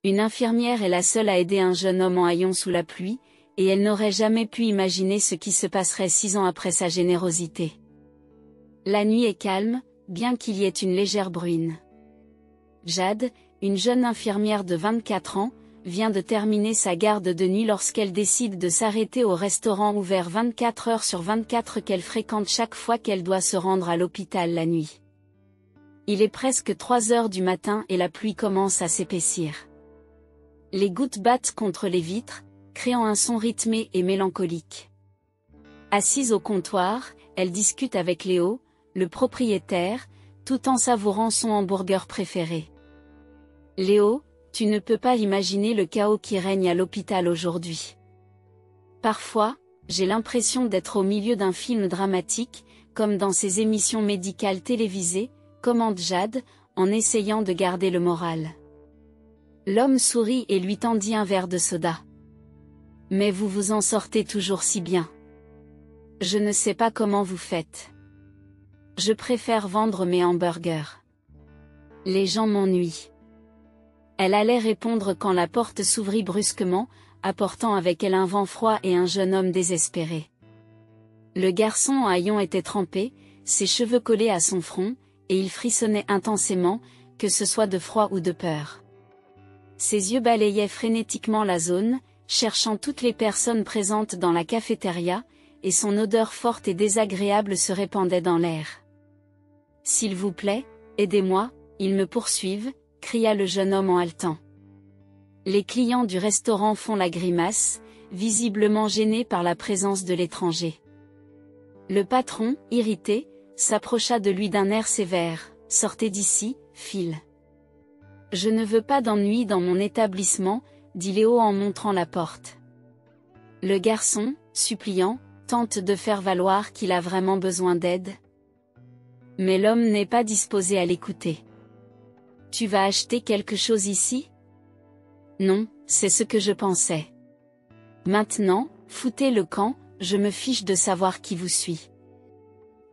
Une infirmière est la seule à aider un jeune homme en haillons sous la pluie, et elle n'aurait jamais pu imaginer ce qui se passerait 6 ans après sa générosité. La nuit est calme, bien qu'il y ait une légère bruine. Jade, une jeune infirmière de 24 ans, vient de terminer sa garde de nuit lorsqu'elle décide de s'arrêter au restaurant ouvert 24 heures sur 24 qu'elle fréquente chaque fois qu'elle doit se rendre à l'hôpital la nuit. Il est presque 3 heures du matin et la pluie commence à s'épaissir. Les gouttes battent contre les vitres, créant un son rythmé et mélancolique. Assise au comptoir, elle discute avec Léo, le propriétaire, tout en savourant son hamburger préféré. Léo, tu ne peux pas imaginer le chaos qui règne à l'hôpital aujourd'hui. Parfois, j'ai l'impression d'être au milieu d'un film dramatique, comme dans ces émissions médicales télévisées, commente Jade, en essayant de garder le moral. L'homme sourit et lui tendit un verre de soda. Mais vous vous en sortez toujours si bien. Je ne sais pas comment vous faites. Je préfère vendre mes hamburgers. Les gens m'ennuient. Elle allait répondre quand la porte s'ouvrit brusquement, apportant avec elle un vent froid et un jeune homme désespéré. Le garçon en haillons était trempé, ses cheveux collés à son front, et il frissonnait intensément, que ce soit de froid ou de peur. Ses yeux balayaient frénétiquement la zone, cherchant toutes les personnes présentes dans la cafétéria, et son odeur forte et désagréable se répandait dans l'air. « S'il vous plaît, aidez-moi, ils me poursuivent », cria le jeune homme en haletant. Les clients du restaurant font la grimace, visiblement gênés par la présence de l'étranger. Le patron, irrité, s'approcha de lui d'un air sévère. « Sortez d'ici, Phil. »« Je ne veux pas d'ennui dans mon établissement, » dit Léo en montrant la porte. Le garçon, suppliant, tente de faire valoir qu'il a vraiment besoin d'aide. Mais l'homme n'est pas disposé à l'écouter. « Tu vas acheter quelque chose ici ? » Non, c'est ce que je pensais. Maintenant, foutez le camp, je me fiche de savoir qui vous suit.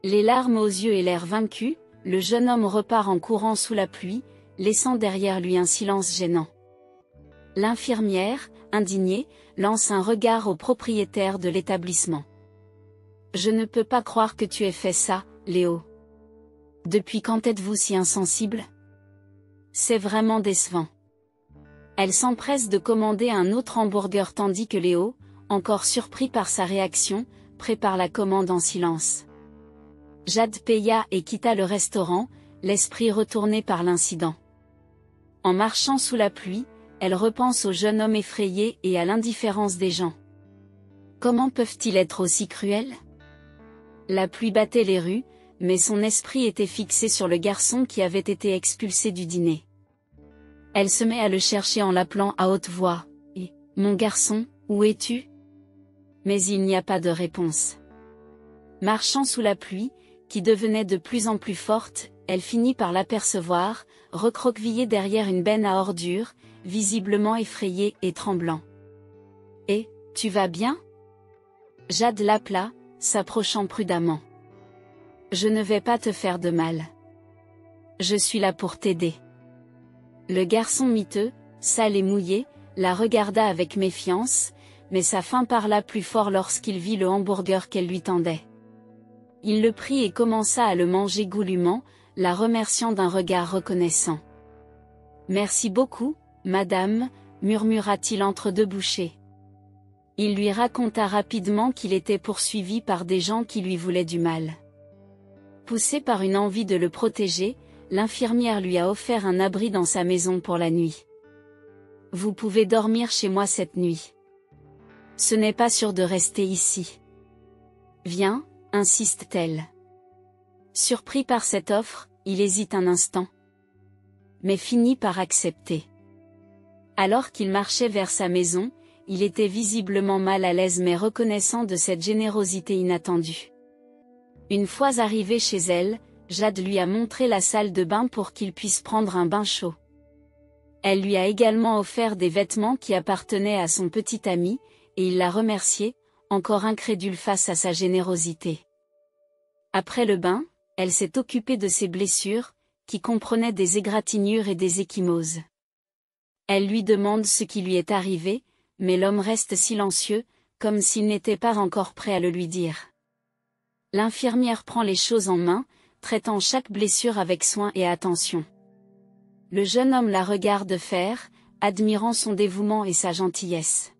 Les larmes aux yeux et l'air vaincu, le jeune homme repart en courant sous la pluie, laissant derrière lui un silence gênant. L'infirmière, indignée, lance un regard au propriétaire de l'établissement. « Je ne peux pas croire que tu aies fait ça, Léo. Depuis quand êtes-vous si insensible ? C'est vraiment décevant. » Elle s'empresse de commander un autre hamburger tandis que Léo, encore surpris par sa réaction, prépare la commande en silence. Jade paya et quitta le restaurant, l'esprit retourné par l'incident. En marchant sous la pluie, elle repense au jeune homme effrayé et à l'indifférence des gens. Comment peuvent-ils être aussi cruels ? La pluie battait les rues, mais son esprit était fixé sur le garçon qui avait été expulsé du dîner. Elle se met à le chercher en l'appelant à haute voix. « Mon garçon, où es-tu » Mais il n'y a pas de réponse. Marchant sous la pluie, qui devenait de plus en plus forte, elle finit par l'apercevoir, recroquevillé derrière une benne à ordures, visiblement effrayé et tremblant. « Eh, tu vas bien ?» Jade l'appela, s'approchant prudemment. « Je ne vais pas te faire de mal. Je suis là pour t'aider. » Le garçon miteux, sale et mouillé, la regarda avec méfiance, mais sa faim parla plus fort lorsqu'il vit le hamburger qu'elle lui tendait. Il le prit et commença à le manger goulûment, la remerciant d'un regard reconnaissant. « Merci beaucoup, madame », murmura-t-il entre deux bouchées. Il lui raconta rapidement qu'il était poursuivi par des gens qui lui voulaient du mal. Poussé par une envie de le protéger, l'infirmière lui a offert un abri dans sa maison pour la nuit. « Vous pouvez dormir chez moi cette nuit. Ce n'est pas sûr de rester ici. »« Viens », insiste-t-elle. Surpris par cette offre, il hésite un instant, mais finit par accepter. Alors qu'il marchait vers sa maison, il était visiblement mal à l'aise mais reconnaissant de cette générosité inattendue. Une fois arrivé chez elle, Jade lui a montré la salle de bain pour qu'il puisse prendre un bain chaud. Elle lui a également offert des vêtements qui appartenaient à son petit ami, et il l'a remercié, encore incrédule face à sa générosité. Après le bain, elle s'est occupée de ses blessures, qui comprenaient des égratignures et des ecchymoses. Elle lui demande ce qui lui est arrivé, mais l'homme reste silencieux, comme s'il n'était pas encore prêt à le lui dire. L'infirmière prend les choses en main, traitant chaque blessure avec soin et attention. Le jeune homme la regarde faire, admirant son dévouement et sa gentillesse.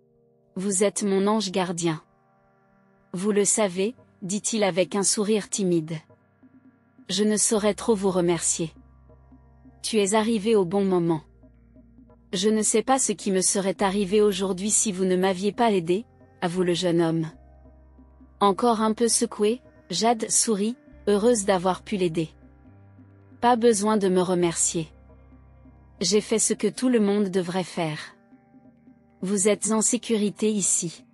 « Vous êtes mon ange gardien. Vous le savez, dit-il avec un sourire timide. Je ne saurais trop vous remercier. Tu es arrivé au bon moment. Je ne sais pas ce qui me serait arrivé aujourd'hui si vous ne m'aviez pas aidé, avoue le jeune homme. Encore un peu secouée, Jade sourit, heureuse d'avoir pu l'aider. Pas besoin de me remercier. J'ai fait ce que tout le monde devrait faire. Vous êtes en sécurité ici.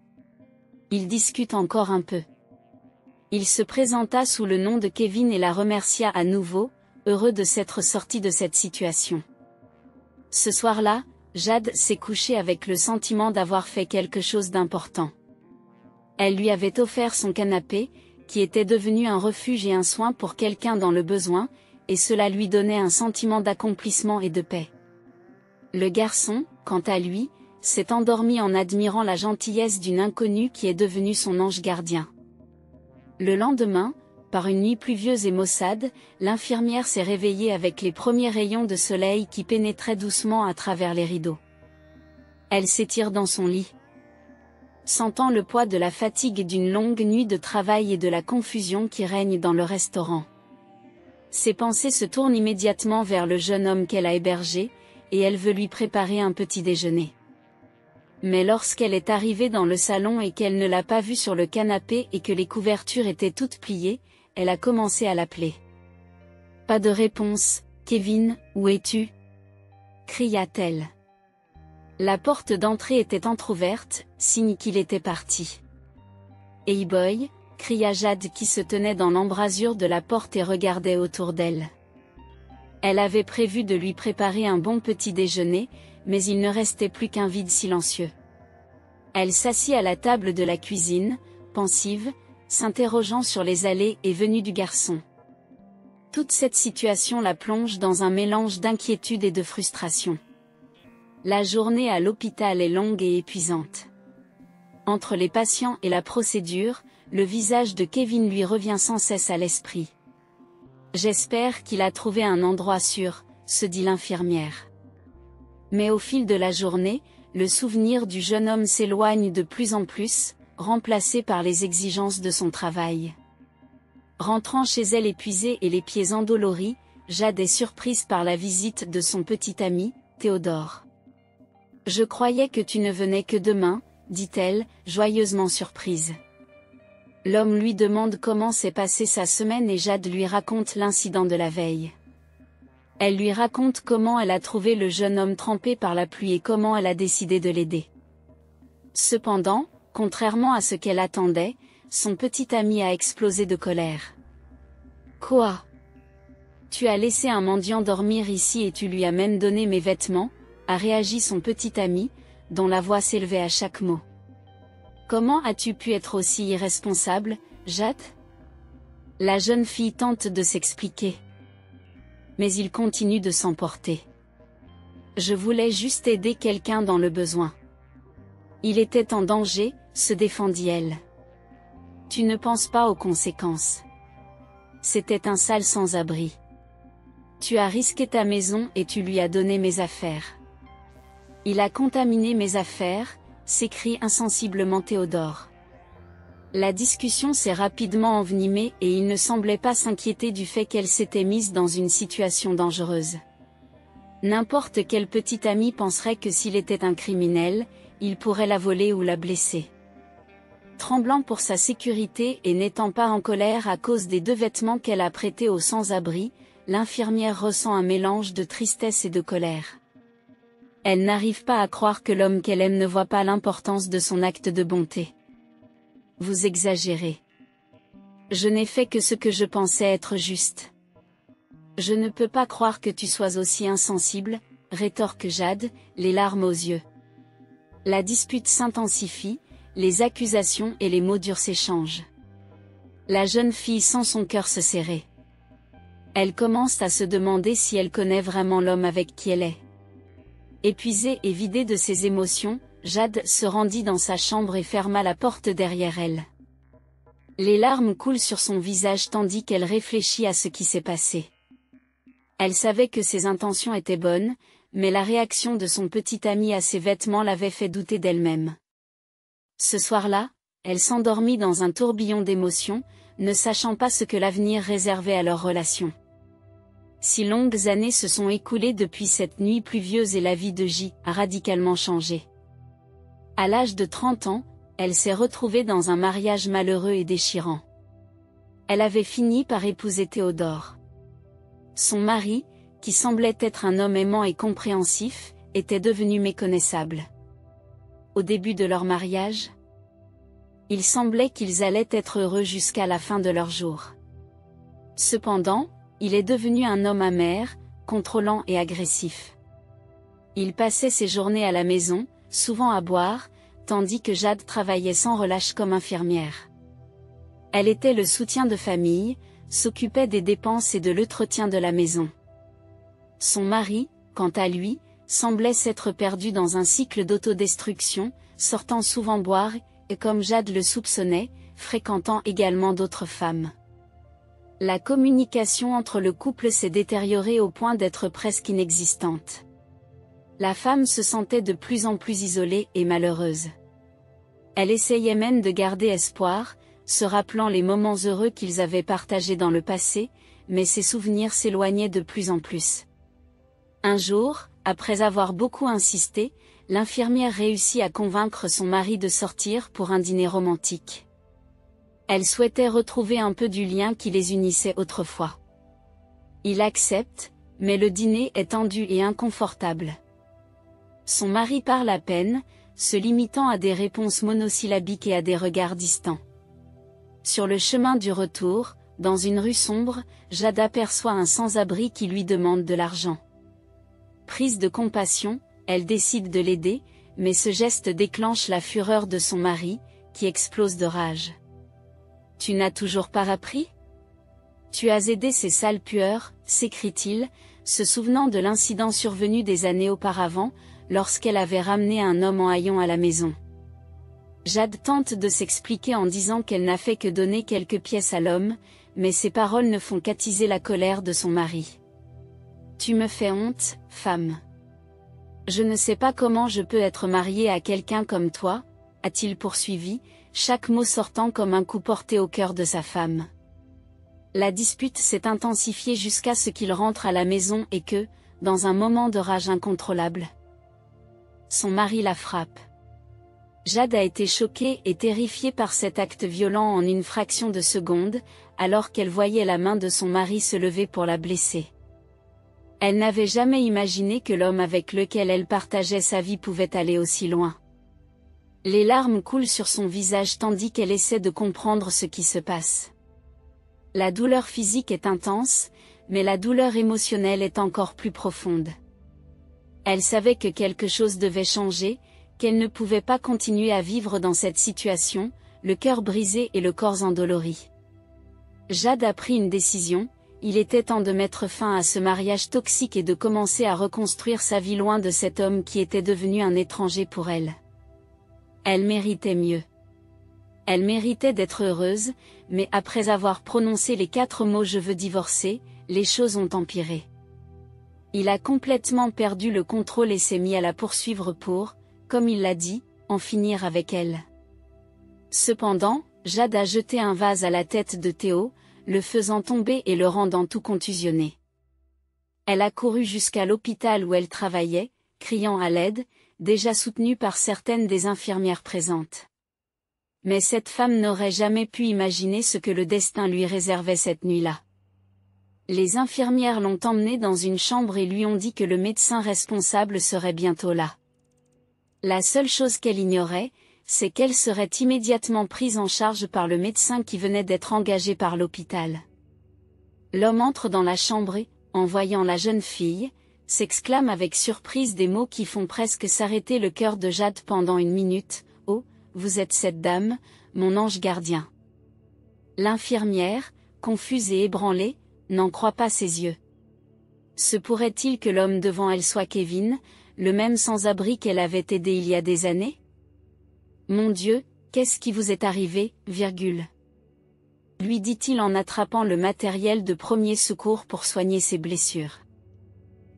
Ils discutent encore un peu. Il se présenta sous le nom de Kevin et la remercia à nouveau, heureux de s'être sorti de cette situation. Ce soir-là, Jade s'est couchée avec le sentiment d'avoir fait quelque chose d'important. Elle lui avait offert son canapé, qui était devenu un refuge et un soin pour quelqu'un dans le besoin, et cela lui donnait un sentiment d'accomplissement et de paix. Le garçon, quant à lui, s'est endormi en admirant la gentillesse d'une inconnue qui est devenue son ange gardien. Le lendemain, par une nuit pluvieuse et maussade, l'infirmière s'est réveillée avec les premiers rayons de soleil qui pénétraient doucement à travers les rideaux. Elle s'étire dans son lit. Sentant le poids de la fatigue d'une longue nuit de travail et de la confusion qui règne dans le restaurant. Ses pensées se tournent immédiatement vers le jeune homme qu'elle a hébergé, et elle veut lui préparer un petit déjeuner. Mais lorsqu'elle est arrivée dans le salon et qu'elle ne l'a pas vu sur le canapé et que les couvertures étaient toutes pliées, elle a commencé à l'appeler. Pas de réponse. Kevin, où es-tu? Cria-t-elle. La porte d'entrée était entr'ouverte, signe qu'il était parti. Hey boy, cria Jade qui se tenait dans l'embrasure de la porte et regardait autour d'elle. Elle avait prévu de lui préparer un bon petit déjeuner, mais il ne restait plus qu'un vide silencieux. Elle s'assit à la table de la cuisine, pensive, s'interrogeant sur les allées et venues du garçon. Toute cette situation la plonge dans un mélange d'inquiétude et de frustration. La journée à l'hôpital est longue et épuisante. Entre les patients et la procédure, le visage de Kevin lui revient sans cesse à l'esprit. J'espère qu'il a trouvé un endroit sûr, se dit l'infirmière. Mais au fil de la journée, le souvenir du jeune homme s'éloigne de plus en plus, remplacé par les exigences de son travail. Rentrant chez elle épuisée et les pieds endoloris, Jade est surprise par la visite de son petit ami, Théodore. « Je croyais que tu ne venais que demain, » dit-elle, joyeusement surprise. L'homme lui demande comment s'est passée sa semaine et Jade lui raconte l'incident de la veille. Elle lui raconte comment elle a trouvé le jeune homme trempé par la pluie et comment elle a décidé de l'aider. Cependant, contrairement à ce qu'elle attendait, son petit ami a explosé de colère. « Quoi? Tu as laissé un mendiant dormir ici et tu lui as même donné mes vêtements ?» a réagi son petit ami, dont la voix s'élevait à chaque mot. « Comment as-tu pu être aussi irresponsable, Jade ?» La jeune fille tente de s'expliquer. Mais il continue de s'emporter. « Je voulais juste aider quelqu'un dans le besoin. Il était en danger, » se défendit-elle. « Tu ne penses pas aux conséquences. C'était un sale sans-abri. Tu as risqué ta maison et tu lui as donné mes affaires. » « Il a contaminé mes affaires », s'écrie insensiblement Théodore. La discussion s'est rapidement envenimée et il ne semblait pas s'inquiéter du fait qu'elle s'était mise dans une situation dangereuse. N'importe quel petit ami penserait que s'il était un criminel, il pourrait la voler ou la blesser. Tremblant pour sa sécurité et n'étant pas en colère à cause des 2 vêtements qu'elle a prêtés aux sans-abri, l'infirmière ressent un mélange de tristesse et de colère. Elle n'arrive pas à croire que l'homme qu'elle aime ne voit pas l'importance de son acte de bonté. « Vous exagérez. Je n'ai fait que ce que je pensais être juste. Je ne peux pas croire que tu sois aussi insensible, » rétorque Jade, les larmes aux yeux. La dispute s'intensifie, les accusations et les mots durs s'échangent. La jeune fille sent son cœur se serrer. Elle commence à se demander si elle connaît vraiment l'homme avec qui elle est. Épuisée et vidée de ses émotions, Jade se rendit dans sa chambre et ferma la porte derrière elle. Les larmes coulent sur son visage tandis qu'elle réfléchit à ce qui s'est passé. Elle savait que ses intentions étaient bonnes, mais la réaction de son petit ami à ses vêtements l'avait fait douter d'elle-même. Ce soir-là, elle s'endormit dans un tourbillon d'émotions, ne sachant pas ce que l'avenir réservait à leur relation. 6 longues années se sont écoulées depuis cette nuit pluvieuse et la vie de J a radicalement changé. À l'âge de 30 ans, elle s'est retrouvée dans un mariage malheureux et déchirant. Elle avait fini par épouser Théodore. Son mari, qui semblait être un homme aimant et compréhensif, était devenu méconnaissable. Au début de leur mariage, il semblait qu'ils allaient être heureux jusqu'à la fin de leurs jours. Cependant, il est devenu un homme amer, contrôlant et agressif. Il passait ses journées à la maison, souvent à boire, tandis que Jade travaillait sans relâche comme infirmière. Elle était le soutien de famille, s'occupait des dépenses et de l'entretien de la maison. Son mari, quant à lui, semblait s'être perdu dans un cycle d'autodestruction, sortant souvent boire, et comme Jade le soupçonnait, fréquentant également d'autres femmes. La communication entre le couple s'est détériorée au point d'être presque inexistante. La femme se sentait de plus en plus isolée et malheureuse. Elle essayait même de garder espoir, se rappelant les moments heureux qu'ils avaient partagés dans le passé, mais ses souvenirs s'éloignaient de plus en plus. Un jour, après avoir beaucoup insisté, l'infirmière réussit à convaincre son mari de sortir pour un dîner romantique. Elle souhaitait retrouver un peu du lien qui les unissait autrefois. Il accepte, mais le dîner est tendu et inconfortable. Son mari parle à peine, se limitant à des réponses monosyllabiques et à des regards distants. Sur le chemin du retour, dans une rue sombre, Jade aperçoit un sans-abri qui lui demande de l'argent. Prise de compassion, elle décide de l'aider, mais ce geste déclenche la fureur de son mari, qui explose de rage. « Tu n'as toujours pas appris ? Tu as aidé ces sales pueurs » s'écrie-t-il, se souvenant de l'incident survenu des années auparavant, lorsqu'elle avait ramené un homme en haillons à la maison. Jade tente de s'expliquer en disant qu'elle n'a fait que donner quelques pièces à l'homme, mais ses paroles ne font qu'attiser la colère de son mari. « Tu me fais honte, femme. Je ne sais pas comment je peux être mariée à quelqu'un comme toi, » a-t-il poursuivi, chaque mot sortant comme un coup porté au cœur de sa femme. La dispute s'est intensifiée jusqu'à ce qu'il rentre à la maison et que, dans un moment de rage incontrôlable, son mari la frappe. Jade a été choquée et terrifiée par cet acte violent en une fraction de seconde, alors qu'elle voyait la main de son mari se lever pour la blesser. Elle n'avait jamais imaginé que l'homme avec lequel elle partageait sa vie pouvait aller aussi loin. Les larmes coulent sur son visage tandis qu'elle essaie de comprendre ce qui se passe. La douleur physique est intense, mais la douleur émotionnelle est encore plus profonde. Elle savait que quelque chose devait changer, qu'elle ne pouvait pas continuer à vivre dans cette situation, le cœur brisé et le corps endolori. Jade a pris une décision, il était temps de mettre fin à ce mariage toxique et de commencer à reconstruire sa vie loin de cet homme qui était devenu un étranger pour elle. Elle méritait mieux. Elle méritait d'être heureuse, mais après avoir prononcé les 4 mots « je veux divorcer », les choses ont empiré. Il a complètement perdu le contrôle et s'est mis à la poursuivre pour, comme il l'a dit, en finir avec elle. Cependant, Jade a jeté un vase à la tête de Théo, le faisant tomber et le rendant tout contusionné. Elle a couru jusqu'à l'hôpital où elle travaillait, criant à l'aide, déjà soutenue par certaines des infirmières présentes. Mais cette femme n'aurait jamais pu imaginer ce que le destin lui réservait cette nuit-là. Les infirmières l'ont emmenée dans une chambre et lui ont dit que le médecin responsable serait bientôt là. La seule chose qu'elle ignorait, c'est qu'elle serait immédiatement prise en charge par le médecin qui venait d'être engagé par l'hôpital. L'homme entre dans la chambre et, en voyant la jeune fille, s'exclame avec surprise des mots qui font presque s'arrêter le cœur de Jade pendant une minute. « Oh, vous êtes cette dame, mon ange gardien. » L'infirmière, confuse et ébranlée, n'en croit pas ses yeux. Se pourrait-il que l'homme devant elle soit Kevin, le même sans-abri qu'elle avait aidé il y a des années? Mon Dieu, qu'est-ce qui vous est arrivé, lui dit-il en attrapant le matériel de premier secours pour soigner ses blessures.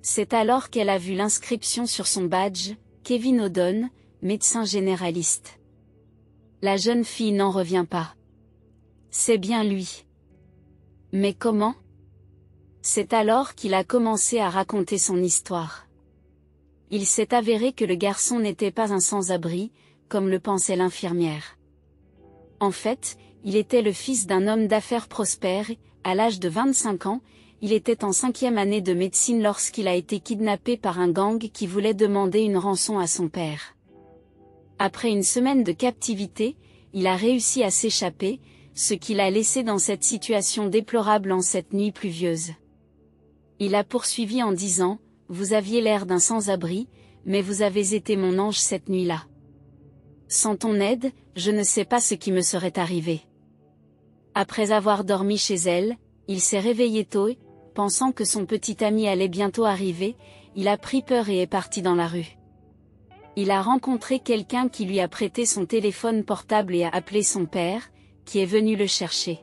C'est alors qu'elle a vu l'inscription sur son badge, Kevin O'Donnell, médecin généraliste. La jeune fille n'en revient pas. C'est bien lui. Mais comment? C'est alors qu'il a commencé à raconter son histoire. Il s'est avéré que le garçon n'était pas un sans-abri, comme le pensait l'infirmière. En fait, il était le fils d'un homme d'affaires prospère et, à l'âge de 25 ans, il était en 5e année de médecine lorsqu'il a été kidnappé par un gang qui voulait demander une rançon à son père. Après une semaine de captivité, il a réussi à s'échapper, ce qui l'a laissé dans cette situation déplorable en cette nuit pluvieuse. Il a poursuivi en disant, « Vous aviez l'air d'un sans-abri, mais vous avez été mon ange cette nuit-là. Sans ton aide, je ne sais pas ce qui me serait arrivé. » Après avoir dormi chez elle, il s'est réveillé tôt et, pensant que son petit ami allait bientôt arriver, il a pris peur et est parti dans la rue. Il a rencontré quelqu'un qui lui a prêté son téléphone portable et a appelé son père, qui est venu le chercher.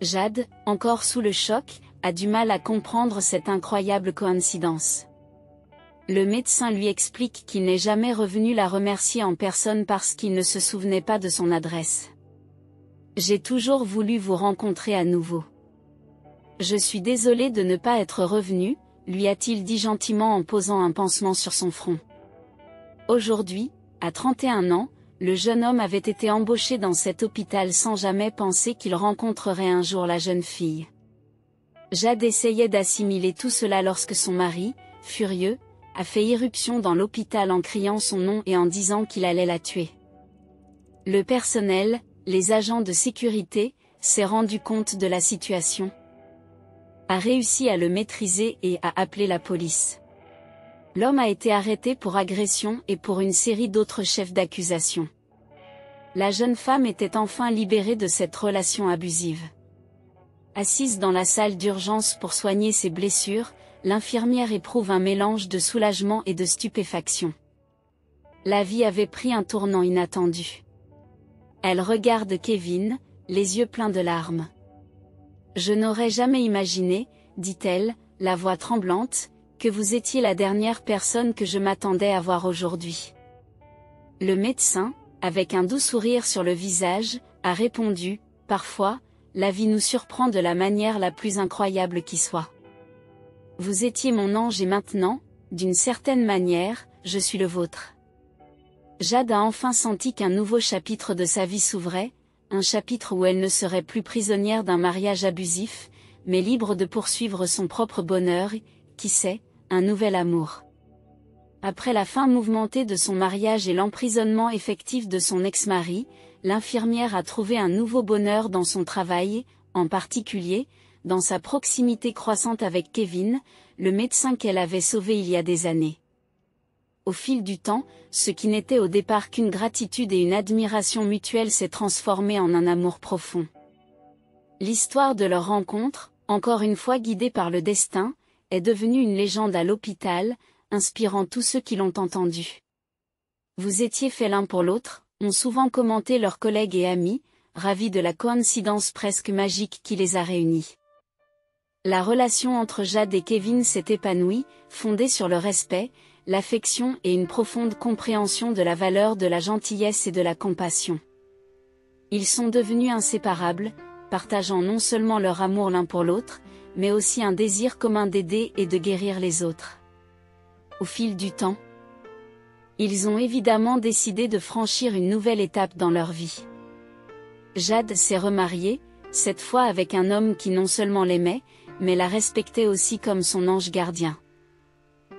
Jade, encore sous le choc, a du mal à comprendre cette incroyable coïncidence. Le médecin lui explique qu'il n'est jamais revenu la remercier en personne parce qu'il ne se souvenait pas de son adresse. « J'ai toujours voulu vous rencontrer à nouveau. Je suis désolé de ne pas être revenu, lui a-t-il dit gentiment en posant un pansement sur son front. Aujourd'hui, à 31 ans, le jeune homme avait été embauché dans cet hôpital sans jamais penser qu'il rencontrerait un jour la jeune fille. Jade essayait d'assimiler tout cela lorsque son mari, furieux, a fait irruption dans l'hôpital en criant son nom et en disant qu'il allait la tuer. Le personnel, les agents de sécurité, s'est rendu compte de la situation, a réussi à le maîtriser et a appelé la police. L'homme a été arrêté pour agression et pour une série d'autres chefs d'accusation. La jeune femme était enfin libérée de cette relation abusive. Assise dans la salle d'urgence pour soigner ses blessures, l'infirmière éprouve un mélange de soulagement et de stupéfaction. La vie avait pris un tournant inattendu. Elle regarde Kevin, les yeux pleins de larmes. « Je n'aurais jamais imaginé, dit-elle, la voix tremblante, que vous étiez la dernière personne que je m'attendais à voir aujourd'hui. » Le médecin, avec un doux sourire sur le visage, a répondu, « Parfois, la vie nous surprend de la manière la plus incroyable qui soit. Vous étiez mon ange et maintenant, d'une certaine manière, je suis le vôtre. » Jade a enfin senti qu'un nouveau chapitre de sa vie s'ouvrait, un chapitre où elle ne serait plus prisonnière d'un mariage abusif, mais libre de poursuivre son propre bonheur et, qui sait, un nouvel amour. Après la fin mouvementée de son mariage et l'emprisonnement effectif de son ex-mari, l'infirmière a trouvé un nouveau bonheur dans son travail et, en particulier, dans sa proximité croissante avec Kevin, le médecin qu'elle avait sauvé il y a des années. Au fil du temps, ce qui n'était au départ qu'une gratitude et une admiration mutuelle s'est transformé en un amour profond. L'histoire de leur rencontre, encore une fois guidée par le destin, est devenue une légende à l'hôpital, inspirant tous ceux qui l'ont entendue. Vous étiez faits l'un pour l'autre, ont souvent commenté leurs collègues et amis, ravis de la coïncidence presque magique qui les a réunis. La relation entre Jade et Kevin s'est épanouie, fondée sur le respect, l'affection et une profonde compréhension de la valeur de la gentillesse et de la compassion. Ils sont devenus inséparables, partageant non seulement leur amour l'un pour l'autre, mais aussi un désir commun d'aider et de guérir les autres. Au fil du temps, ils ont évidemment décidé de franchir une nouvelle étape dans leur vie. Jade s'est remariée, cette fois avec un homme qui non seulement l'aimait, mais la respectait aussi comme son ange gardien.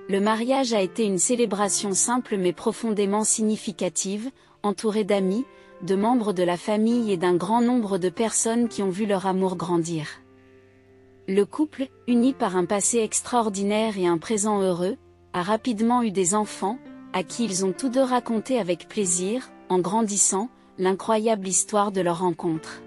Le mariage a été une célébration simple mais profondément significative, entourée d'amis, de membres de la famille et d'un grand nombre de personnes qui ont vu leur amour grandir. Le couple, uni par un passé extraordinaire et un présent heureux, a rapidement eu des enfants, à qui ils ont tous deux raconté avec plaisir, en grandissant, l'incroyable histoire de leur rencontre.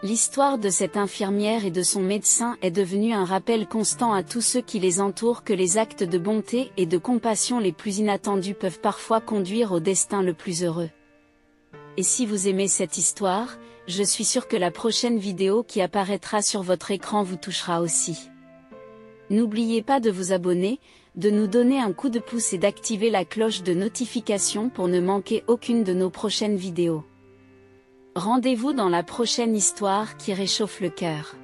L'histoire de cette infirmière et de son médecin est devenue un rappel constant à tous ceux qui les entourent que les actes de bonté et de compassion les plus inattendus peuvent parfois conduire au destin le plus heureux. Et si vous aimez cette histoire, je suis sûre que la prochaine vidéo qui apparaîtra sur votre écran vous touchera aussi. N'oubliez pas de vous abonner, de nous donner un coup de pouce et d'activer la cloche de notification pour ne manquer aucune de nos prochaines vidéos. Rendez-vous dans la prochaine histoire qui réchauffe le cœur.